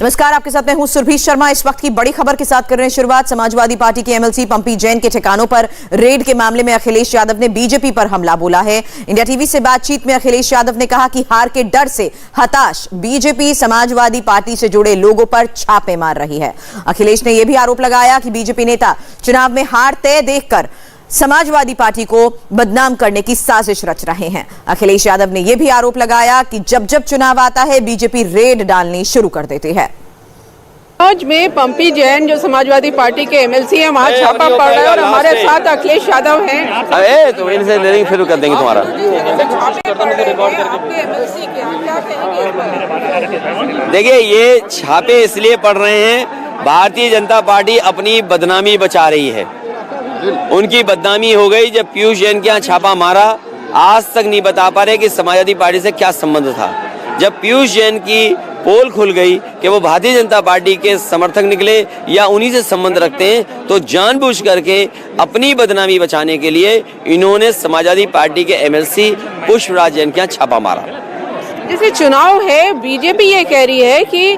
नमस्कार, आपके साथ मैं हूं सुरभि शर्मा। इस वक्त की बड़ी खबर के साथ कर रहे हैं शुरुआत। समाजवादी पार्टी के एमएलसी पंपी जैन के ठिकानों पर रेड के मामले में अखिलेश यादव ने बीजेपी पर हमला बोला है। इंडिया टीवी से बातचीत में अखिलेश यादव ने कहा कि हार के डर से हताश बीजेपी समाजवादी पार्टी से जुड़े लोगों पर छापे मार रही है। अखिलेश ने यह भी आरोप लगाया कि बीजेपी नेता चुनाव में हार तय देखकर समाजवादी पार्टी को बदनाम करने की साजिश रच रहे हैं। अखिलेश यादव ने यह भी आरोप लगाया कि जब जब चुनाव आता है बीजेपी रेड डालनी शुरू कर देती है। आज में पंपी जैन जो समाजवादी पार्टी के एमएलसी हैं वहां छापा पड़ रहा है और हमारे साथ अखिलेश यादव हैं। अरे तो इनसे लेने शुरू कर देंगे तुम्हारा। देखिए, ये छापे इसलिए पड़ रहे हैं, भारतीय जनता पार्टी अपनी बदनामी बचा रही है। उनकी बदनामी हो गई जब पीयूष जैन के यहाँ छापा मारा। आज तक नहीं बता पा रहे कि समाजवादी पार्टी से क्या संबंध था। जब पीयूष जैन की पोल खुल गई कि वो भारतीय जनता पार्टी के समर्थक निकले या उन्हीं से संबंध रखते हैं, तो जानबूझ करके अपनी बदनामी बचाने के लिए इन्होंने समाजवादी पार्टी के एमएलसी पुष्पराज जैन के यहाँ छापा मारा। जैसे चुनाव है, बीजेपी ये कह रही है कि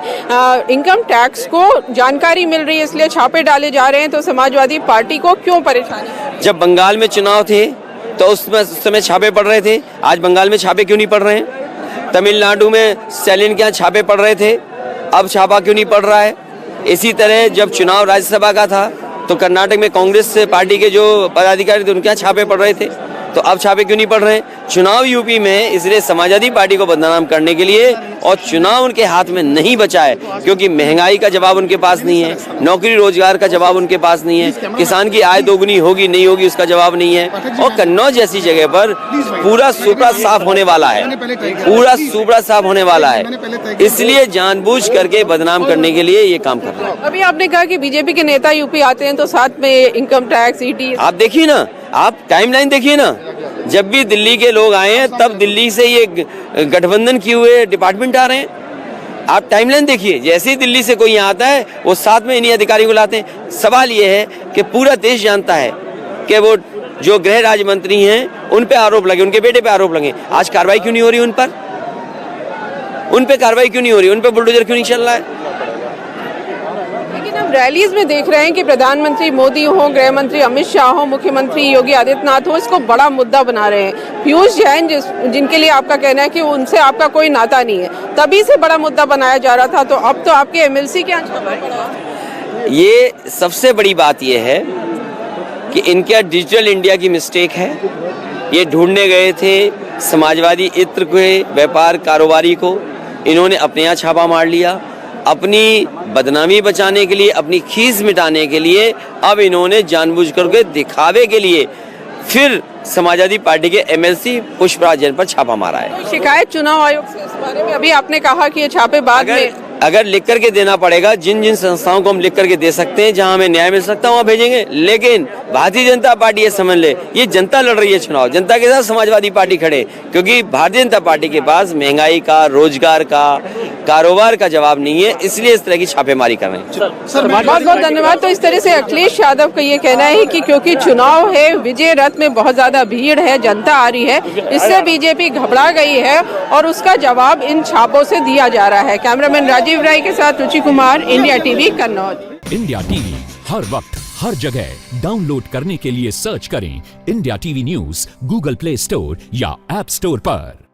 इनकम टैक्स को जानकारी मिल रही है इसलिए छापे डाले जा रहे हैं, तो समाजवादी पार्टी को क्यों परेशानी? जब बंगाल में चुनाव थे तो उस समय छापे पड़ रहे थे, आज बंगाल में छापे क्यों नहीं पड़ रहे हैं? तमिलनाडु में स्टैलिन के यहाँ छापे पड़ रहे थे, अब छापा क्यों नहीं पड़ रहा है? इसी तरह जब चुनाव राज्यसभा का था तो कर्नाटक में कांग्रेस पार्टी के जो पदाधिकारी थे उनके यहाँ छापे पड़ रहे थे, तो अब छापे क्यों नहीं पड़ रहे हैं? चुनाव यूपी में इसलिए समाजवादी पार्टी को बदनाम करने के लिए, और चुनाव उनके हाथ में नहीं बचा है क्योंकि महंगाई का जवाब उनके पास नहीं है, नौकरी रोजगार का जवाब उनके पास नहीं है, किसान की आय दोगुनी होगी नहीं होगी उसका जवाब नहीं है। और कन्नौज जैसी जगह पर पूरा सुपड़ा साफ होने वाला है, पूरा सुपड़ा साफ होने वाला है, इसलिए जानबूझ करके बदनाम करने के लिए ये काम कर रहे हैं। अभी आपने कहा कि बीजेपी के नेता यूपी आते हैं तो साथ में इनकम टैक्स, ईडी, आप देखिए ना, आप टाइमलाइन देखिए ना, जब भी दिल्ली के लोग आए हैं तब दिल्ली से ये गठबंधन किए हुए डिपार्टमेंट आ रहे हैं। आप टाइमलाइन देखिए, जैसे ही दिल्ली से कोई यहाँ आता है वो साथ में इन्हीं अधिकारी को लाते हैं। सवाल ये है कि पूरा देश जानता है कि वो जो गृह राज्य मंत्री हैं उन पे आरोप लगे, उनके बेटे पे आरोप लगे, आज कार्रवाई क्यों नहीं हो रही उन पर? उन पे कार्रवाई क्यों नहीं हो रही? उन पे बुलडोजर क्यों नहीं चल रहा है? अब रैलीज में देख रहे हैं कि प्रधानमंत्री मोदी हो, गृह मंत्री अमित शाह हो, मुख्यमंत्री योगी आदित्यनाथ हो, इसको बड़ा मुद्दा बना रहे हैं। पीयूष जैन जिनके लिए आपका कहना है कि उनसे आपका कोई नाता नहीं है, तभी से बड़ा मुद्दा बनाया जा रहा था, तो अब तो आपके एमएलसी क्या? ये सबसे बड़ी बात यह है कि इनका डिजिटल इंडिया की मिस्टेक है। ये ढूंढने गए थे समाजवादी इत्र के व्यापार कारोबारी को, इन्होंने अपने यहाँ छापा मार लिया। अपनी बदनामी बचाने के लिए, अपनी खीस मिटाने के लिए अब इन्होंने जानबूझ करके दिखावे के लिए फिर समाजवादी पार्टी के एमएलसी पुष्पराज जैन पर छापा मारा है। शिकायत चुनाव आयोग से इस बारे में अभी आपने कहा कि ये छापे बाद में अगर लिख करके देना पड़ेगा, जिन जिन संस्थाओं को हम लिख करके दे सकते हैं, जहां हमें न्याय मिल सकता है वहां भेजेंगे। लेकिन भारतीय जनता पार्टी ये समझ ले, ये जनता लड़ रही है चुनाव, जनता के साथ समाजवादी पार्टी खड़े, क्योंकि भारतीय जनता पार्टी के पास महंगाई का, रोजगार का, कारोबार का जवाब नहीं है, इसलिए इस तरह की छापेमारी कर रहे हैं। सर बहुत बहुत धन्यवाद। तो इस तरह से अखिलेश यादव का ये कहना है कि क्योंकि चुनाव है, विजय रथ में बहुत ज्यादा भीड़ है, जनता आ रही है, इससे बीजेपी घबरा गई है और उसका जवाब इन छापों से दिया जा रहा है। कैमरामैन राजीव राय के साथ Ruchi Kumar, India TV, Kannauj. India TV हर वक्त हर जगह डाउनलोड करने के लिए सर्च करें India TV News Google Play Store या ऐप स्टोर पर।